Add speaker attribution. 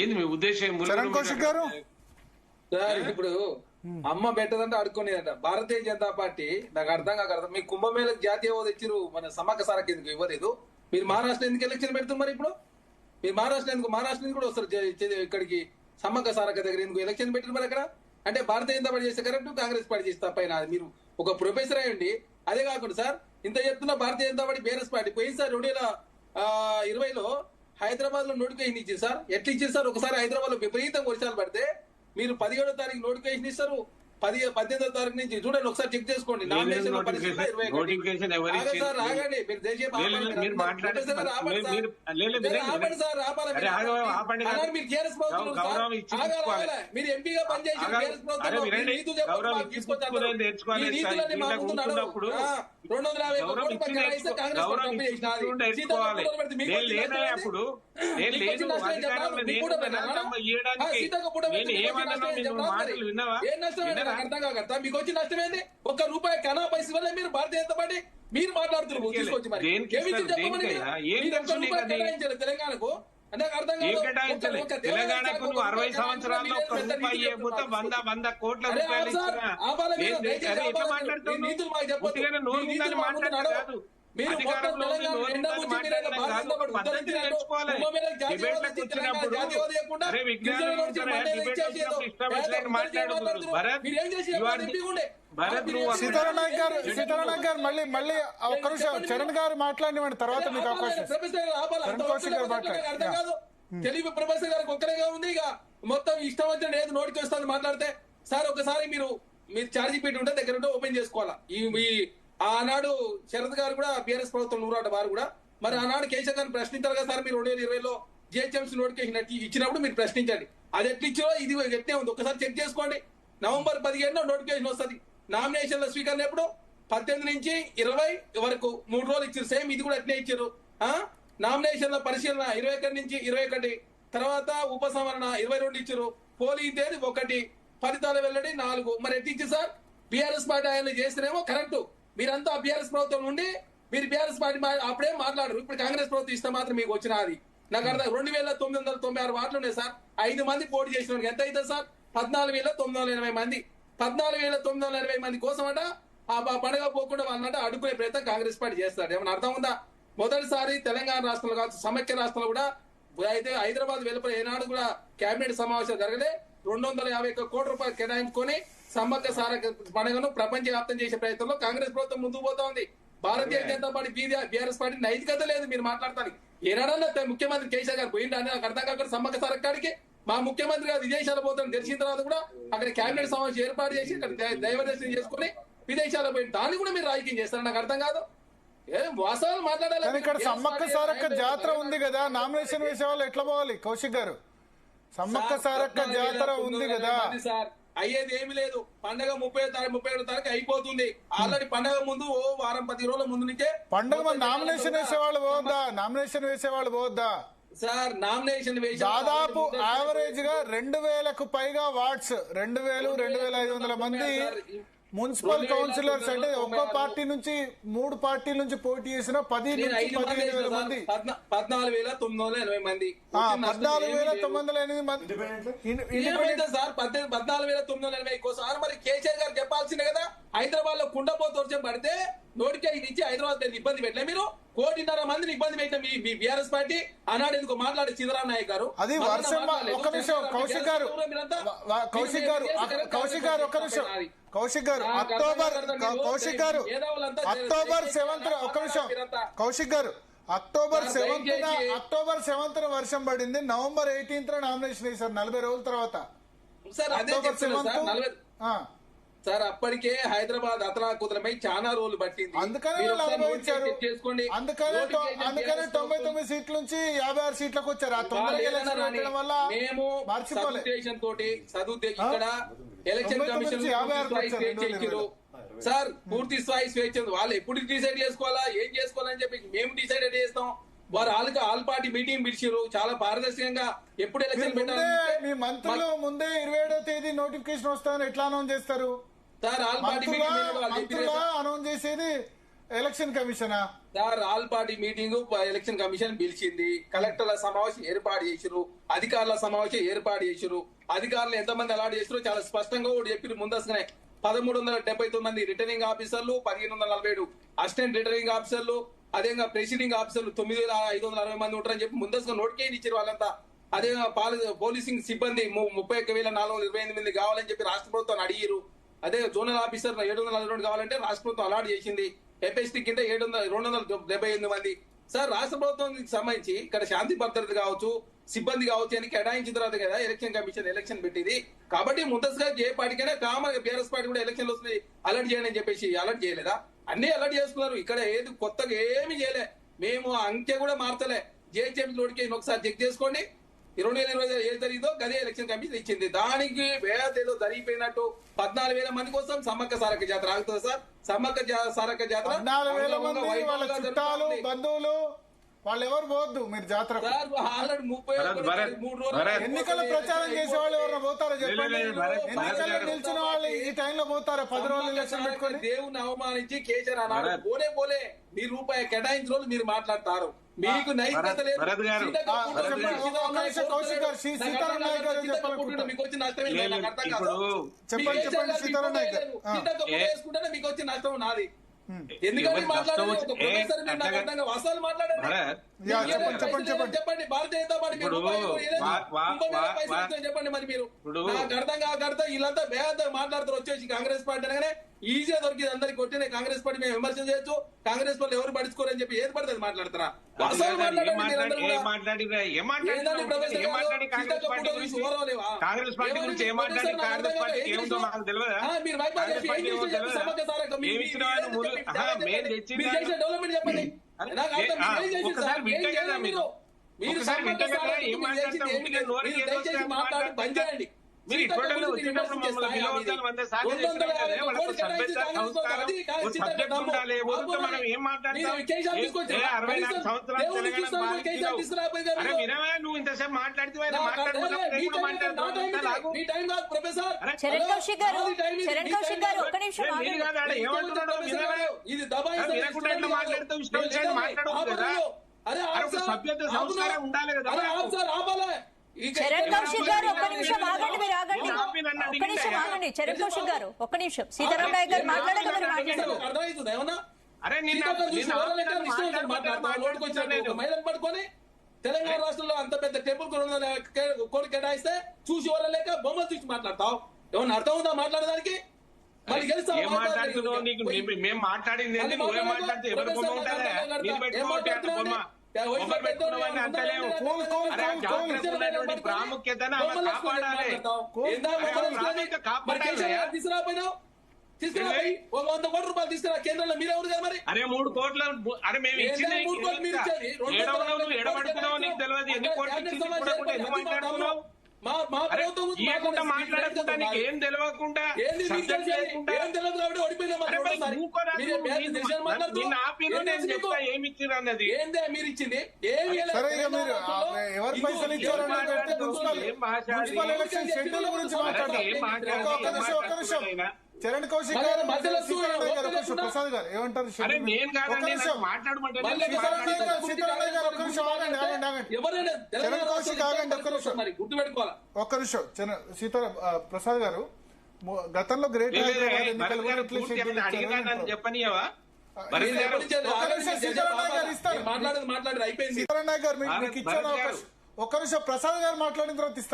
Speaker 1: ఏంది మీ ఉద్దేశం?
Speaker 2: కౌశిక్ గారు
Speaker 3: సార్ ఇప్పుడు అమ్మ పెట్టదంటే అడుక్కునేదంట భారతీయ జనతా పార్టీ. నాకు అర్థం కాక మీ కుంభమేళకు జాతీయ హోదా ఇచ్చిరు, మన సమ్మక్క సారకి ఎందుకు ఇవ్వలేదు? మీరు మహారాష్ట్ర ఎందుకు ఎలక్షన్ పెడుతున్నారు? మరి ఇప్పుడు మీరు మహారాష్ట్ర నుంచి కూడా వస్తారు ఇక్కడికి సమ్మక్క సారక్క దగ్గర ఎందుకు ఎలక్షన్ పెట్టారు? మరి అక్కడ అంటే భారతీయ జనతా పార్టీ చేస్తే కరెక్ట్, కాంగ్రెస్ పార్టీ చేస్తే తప్పైనా? మీరు ఒక ప్రొఫెసర్ అయ్యండి. అదే కాకుండా సార్ ఇంత చెప్తున్నా Bharatiya Janata party BRS party పోయింది సార్ 2020లో హైదరాబాద్ లో నోటిఫికేషన్ ఇచ్చింది సార్. ఎట్లా ఇచ్చింది సార్? ఒకసారి హైదరాబాద్ లో విపరీతంగా వర్షాలు పడితే మీరు 17వ తారీఖు నోటిఫికేషన్ ఇస్తారు, 18వ తారీఖు నుంచి చూడండి, ఒకసారి చెక్ చేసుకోండి. నామినేషన్ ఆగండి, మీరు దేశీయ మీరు టీఆర్ఎస్ మీరు ఎంపీగా పనిచేసి అర్థం కాక మీకు వచ్చి నష్టమేంది? ఒక్క రూపాయి కనా పైస వల్ల మీరు భారతీయ జనతా పార్టీ మీరు మాట్లాడుతున్నారు తీసుకొచ్చి మరి తెలంగాణకు
Speaker 1: తెలంగాణకు 60 సంవత్సరాల్లో ₹100 కోట్ల మాట్లాడుతున్నారు. మీరు
Speaker 2: సీతారామయ్య గారు మళ్ళీ ఒక్క నిమిషం చరణ్ గారు మాట్లాడినటువంటి తర్వాత మీకు అవకాశం.
Speaker 3: అర్థం కాదు, తెలుగు ప్రొఫెసర్ గారికి ఒక్కరేగా ఉంది. ఇక మొత్తం ఇష్టం వచ్చిన ఏది నోటికి వస్తుంది మాట్లాడితే. సార్ ఒకసారి మీరు ఛార్జీ పెట్టి ఉంటే దగ్గర ఉంటే ఓపెన్ చేసుకోవాలా. ఈ ఆనాడు శరత్ గారు కూడా బీఆర్ఎస్ ప్రభుత్వం నూరాట వారు కూడా మరి ఆనాడు కేశవ్ గారిని ప్రశ్నించారు కదా సార్. మీరు 2020లో జిహెచ్ఎంసీ నోటిఫికేషన్ ఇచ్చినప్పుడు మీరు ప్రశ్నించండి. అది ఎట్లా ఇచ్చారో ఇది ఎట్లే ఉంది, ఒకసారి చెక్ చేసుకోండి. నవంబర్ 17 నోటిఫికేషన్ వస్తుంది. నామినేషన్ల స్వీకరణ ఎప్పుడు 18 నుంచి 20 వరకు 3 రోజులు ఇచ్చారు. సేమ్ ఇది కూడా ఎట్లే ఇచ్చారు. నామినేషన్ల పరిశీలన 21 నుంచి 21, తర్వాత ఉపసంహరణ 22 ఇచ్చారు. పోలింగ్ తేదీ 1, ఫలితాలు వెల్లడి 4. మరి ఎట్లా ఇచ్చారు సార్? బీఆర్ఎస్ పార్టీ ఆయన చేస్తేనేమో కరెక్ట్. మీరంతా బీఆర్ఎస్ ప్రభుత్వం నుండి మీరు బీఆర్ఎస్ పార్టీ అప్పుడే మాట్లాడరు. ఇప్పుడు కాంగ్రెస్ ప్రభుత్వం ఇస్తే మాత్రం మీకు వచ్చిన అది నాకు అర్థం. 2996 వార్డులు ఉన్నాయి సార్. 5 మంది పోటీ చేసిన ఎంత అవుతుంది సార్? 14,980 మంది. 14,980 మంది కోసం అంట ఆ పండుగ పోకుండా వాళ్ళంట అడ్డుకునే ప్రయత్నం కాంగ్రెస్ పార్టీ చేస్తారు. ఏమన్నా అర్థం ఉందా? మొదటిసారి తెలంగాణ రాష్ట్రంలో కాదు, సమైక్య రాష్ట్రంలో కూడా అయితే హైదరాబాద్ వెలుపల ఏనాడు కూడా కేబినెట్ సమావేశం జరగలే. 251 కోట్ల రూపాయలు కేటాయించుకొని సమ్మక్క సారక్క పండుగను ప్రపంచ వ్యాప్తం చేసే ప్రయత్నంలో కాంగ్రెస్ ప్రభుత్వం ముందుకు పోతా ఉంది. Bharatiya Janata party BRS party నైతికత లేదు మీరు మాట్లాడతానికి. ఏనాడన్నా ముఖ్యమంత్రి కేసీఆర్ గారు పోయిండా అని నాకు అర్థం కాక సమ్మక్క సారక్క కాడికి మా ముఖ్యమంత్రి గారు విదేశాలు పోతాను తెలిసిన తర్వాత కూడా అక్కడ కేబినెట్ సమావేశం ఏర్పాటు చేసి అక్కడ దైవదర్శనం చేసుకుని విదేశాలు పోయి దాన్ని కూడా మీరు రాజకీయం చేస్తారు. నాకు అర్థం కాదు. వాస్తవాలు మాట్లాడాలి.
Speaker 2: ఇక్కడ సమ్మక్క సారక్క జాతర ఉంది కదా, నామినేషన్ వేసే వాళ్ళు ఎట్లా పోవాలి? కౌశిక్ గారు, సమ్మక్క సారక్క జాతర ఉంది కదా
Speaker 3: సార్, అయ్యేది ఏమి లేదు. పండగ 31 తారీఖు అయిపోతుంది. ఆల్రెడీ పండగ ముందు వారం 10 రోజుల ముందు నుంచే
Speaker 2: పండుగ నామినేషన్ వేసేవాళ్ళు పోవద్దా? నామినేషన్ వేసేవాళ్ళు పోవద్దా
Speaker 3: సార్? నామినేషన్ వేసి
Speaker 2: దాదాపు యావరేజ్ గా 2000కు పైగా వార్డ్స్, 2,000-2,500 మంది మున్సిపల్ కౌన్సిలర్స్ అంటే ఒక్కో పార్టీ నుంచి 3 పార్టీల నుంచి పోటీ చేసిన 10,000-15,000 మంది,
Speaker 3: 14,980 మంది,
Speaker 2: 14,980 మంది
Speaker 3: సార్. 14,980 కోసం మరి కేసీఆర్ గారు చెప్పాల్సిందే కదా. హైదరాబాద్ లో కుండపోత వర్షం పడితే నోటిఫికేషన్ ఇచ్చి హైదరాబాద్ ఇబ్బంది పెట్టలే మీరు? 1.5 మందిని ఇబ్బంది పెట్టిన మీ బీఆర్ఎస్ పార్టీ ఆనాడు ఎందుకు మాట్లాడే చంద్రబాబు నాయక్ గారు
Speaker 2: అది వర్షం. ఒక నిమిషం కౌశిక్ గారు, ఒక నిమిషం కౌశిక్ గారు, అక్టోబర్ 7th ఒక నిమిషం కౌశిక్ గారు, అక్టోబర్ 7th వర్షం పడింది. నవంబర్ 18th నామినేషన్ వేశారు 40 రోజుల తర్వాత.
Speaker 3: అక్టోబర్ 7th సార్ అప్పటికే హైదరాబాద్ అతలాకుతలమై చాలా రోజులు పట్టింది.
Speaker 2: అందుకనే 99 సీట్ల నుంచి 56 సీట్లకు వచ్చారు.
Speaker 3: మేము తోటి ఇక్కడ ఎలక్షన్ కమిషన్ సార్ పూర్తి స్థాయి స్వేచ్ఛ వాళ్ళు ఎప్పుడు డిసైడ్ చేసుకోవాలా ఏం చేసుకోవాలని చెప్పి మేము డిసైడ్ చేస్తాం. వారు ఆల్ పార్టీ మీటింగ్ పిలిచారు చాలా పారదర్శకంగా. ఎప్పుడు ఎలక్షన్ పెట్టారు?
Speaker 2: మీ మంత్రులు ముందే 27వ తేదీ నోటిఫికేషన్ వస్తాయని ఎట్లా అనౌన్స్ చేస్తారు?
Speaker 3: సార్ ఆల్ పార్టీ
Speaker 2: అనౌన్స్ చేసేది ఎలక్షన్ కమిషనా?
Speaker 3: Sir all party meeting election commission పిలిచింది, కలెక్టర్ల సమావేశం ఏర్పాటు చేసిరు, అధికారుల సమావేశం ఏర్పాటు చేసిరు. అధికారులు ఎంతమంది అలాట్ చేసిరో చాలా స్పష్టంగా కూడా చెప్పిరు. ముందస్తుగానే 1379 మంది రిటర్నింగ్ ఆఫీసర్లు, 1547 అసిస్టెంట్ రిటర్నింగ్ ఆఫీసర్లు, అదేవిధంగా ప్రెసిడింగ్ ఆఫీసర్లు 9560 మంది ఉంటారని చెప్పి ముందస్తుగా నోటిఫికేషన్ ఇచ్చారు వాళ్ళంతా. అదే పోలీసింగ్ సిబ్బంది 31,428 మంది కావాలని చెప్పి రాష్ట్ర ప్రభుత్వం అడిగిరు. అదే జోనల్ ఆఫీసర్ 742 కావాలంటే రాష్ట్ర ప్రభుత్వం అలాట్ చేసింది. ఎఫ్ఎస్టీ కింద 278 మంది. సార్ రాష్ట్ర ప్రభుత్వానికి సంబంధించి ఇక్కడ శాంతి భద్రత కావచ్చు, సిబ్బంది కావచ్చు అని కేటాయించిన తర్వాత కదా ఎలక్షన్ కమిషన్ ఎలక్షన్ పెట్టింది. కాబట్టి ముందస్తుగా ఏ పార్టీకైనా కామన్ బీఆర్ఎస్ పార్టీ కూడా ఎలక్షన్ వస్తుంది అలర్ట్ చేయండి అని చెప్పేసి అలర్ట్ చేయలేదా? అన్ని అలర్ట్ చేసుకున్నారు. ఇక్కడ ఏది కొత్తగా ఏమి చేయలే. మేము అంకె కూడా మార్చలే. జిహెచ్ఎంసీ లోడికి ఒకసారి చెక్ చేసుకోండి. 2020 ఏది జరిగిందో గదే ఎలక్షన్ కమిషన్ ఇచ్చింది. దానికి ఏదో జరిగిపోయినట్టు 14,000 మంది కోసం సమ్మక్క సారక్క జాతర ఆగుతుంది సార్. సమ్మక్క సారక్క జాతర
Speaker 2: 14,000 మంది వాళ్ళ చుట్టాలు, బంధువులు వాళ్ళు ఎవరు పోవద్దు మీరు జాతర.
Speaker 3: సార్ ఆల్రెడీ 33 రోజులు
Speaker 2: ఎన్నికల ప్రచారం చేసే వాళ్ళు ఎవరైనా పోతారో చెప్పండి.
Speaker 1: లేదు, భరత్
Speaker 2: ఎన్నికల్లో నిలిచిన వాళ్ళు ఈ టైంలో పోతారా? 10 రోజులు ఎలక్షన్ పెట్టుకొని
Speaker 3: దేవుని అవమానించి కేసీఆర్ అన్నాడు. పోలే మీ రూపాయి కేటాయించిన రోజు మీరు మాట్లాడతారు. మీకు నైతికత లేదు.
Speaker 1: భరత్ గారు,
Speaker 2: కౌశిక్ గారు, సీతారాం నాయక్ గారు చెప్పాలనుకుంటున్నారు.
Speaker 3: మీకు వచ్చిన నష్టం ఏంటి? నాకు అర్థం కాదు.
Speaker 2: చెప్పండి సీతారాం నాయక్ గారు.
Speaker 3: వేసుకుంటే మీకు వచ్చిన నష్టం నాది. ఎందుకంటే మాట్లాడాలి ఒక ప్రొఫెసర్ మీరు నాకు అర్థం కాదు. అసలు మాట్లాడండి. చెప్పండి భారతీయ జనతా పార్టీ మీరు చెప్పండి. మరి మీరు నాకు అర్థం వీళ్ళంతా బేహద్దా మాట్లాడుతారు. వచ్చేసి కాంగ్రెస్ పార్టీ అనగానే ఈజీగా దొరికింది అందరికి కొట్టిన కాంగ్రెస్ పార్టీ మేము విమర్శ చేయొచ్చు. కాంగ్రెస్ పార్టీ ఎవరు పడుచుకోరని చెప్పి ఏది పడుతుంది మాట్లాడతారా? అసలు
Speaker 1: కాంగ్రెస్ పార్టీ గురించి ఏం మాట్లాడి కాంగ్రెస్ పార్టీ ఏముందో మాకు తెలియదా?
Speaker 3: డెవలప్మెంట్ చెప్పండి.
Speaker 1: ఒకసారి వింటే కదా మీరు
Speaker 3: మాట్లాడి బంద్ చేయండి.
Speaker 1: మీరు ఇప్పటిలో వచ్చినప్పుడు మమ్మల్ని విలువలు వంద సార్లు చెప్పినాం కదా, వాళ్ళకు సభ్యత, సంస్కారం, ఓ సబ్జెక్ట్ ఉండాలి. ఊరికే మనం ఏం మాట్లాడతాం? 64 సంవత్సరాలు తెలంగాణ బాధితులు. అరే వినవా, నువ్వు ఇంతసేపు మాట్లాడితే
Speaker 4: చరణ్ కౌశిక్ గారు ఒక్క నిమిషం
Speaker 1: మీరు కాదు ఆడ ఏమంటున్నాడో వినవా? వినకుండా ఎట్లా మాట్లాడుతావు? ఇష్టం వచ్చాడు మాట్లాడవచ్చు కదా. అరే ఒక సభ్యత, సంస్కారం ఉండాలి కదా.
Speaker 4: చరణ్ కౌశిక్ గారు ఒక్క నిమిషం ఆగండి. మీరు ఆగండి, ఒక్క నిమిషం ఆగండి. చరణ్ కౌశిక్ గారు ఒక్క నిమిషం. సీతారాం నాయక్ గారు మాట్లాడారు.
Speaker 1: అరే
Speaker 3: పడుకొని తెలంగాణ రాష్ట్రంలో అంత పెద్ద టెంపుల్ కోడి కేటాయిస్తే చూసి వాళ్ళ లేక బొమ్మలు చూసి మాట్లాడతావు. ఏమన్నా అర్థం ఉందా మాట్లాడడానికి? మళ్ళీ
Speaker 1: ఏం మాట్లాడుతున్నావు? నీకు మేము మాట్లాడింది ఏంటి? నువ్వేం మాట్లాడితే ఎవరు బొమ్మ ఉంటుందా? నేను పెట్టుకుంటే బొమ్మ ప్రాముఖ్యతను కాపాడాలి.
Speaker 3: తీసుకురాపోయి 100 కోట్ల రూపాయలు తీసుకురా కేంద్రంలో. మీరెవరు కదా మరి?
Speaker 1: అరే 3 కోట్ల. అరే మేము ఇచ్చింది ఎడబడుతున్నావు నీకు తెలియదు. ఎన్ని కోట్లు ఎందుకు మాట్లాడుతున్నావు? మాట్లాడకుండా నీకు ఏం తెలియకుండా ఏమి ఇచ్చారు అన్నది
Speaker 3: ఏందే మీరు ఇచ్చింది?
Speaker 2: ఎవరు పైసలు ఇచ్చారు? మున్సిపల్ ఎలక్షన్ షెడ్యూల్ గురించి మాట్లాడారు. చరణ్ కౌశిక్ గారు, ప్రసాద్ గారు ఏమంటారు? చరణ్ కౌశిక్ ఆగండి ఒక్క నిమిషం. ఒక్క నిమిషం. ప్రసాద్ గారు, గతంలో గ్రేట్
Speaker 1: చెప్పనియవా?
Speaker 3: మాట్లాడేది అయిపోయింది.
Speaker 2: సీతారాం నాయక్ గారు మీకు ఇచ్చాను అవకాశం. ఒక్క నిమిషం ప్రసాద్ గారు మాట్లాడిన తర్వాత ఇస్తాను.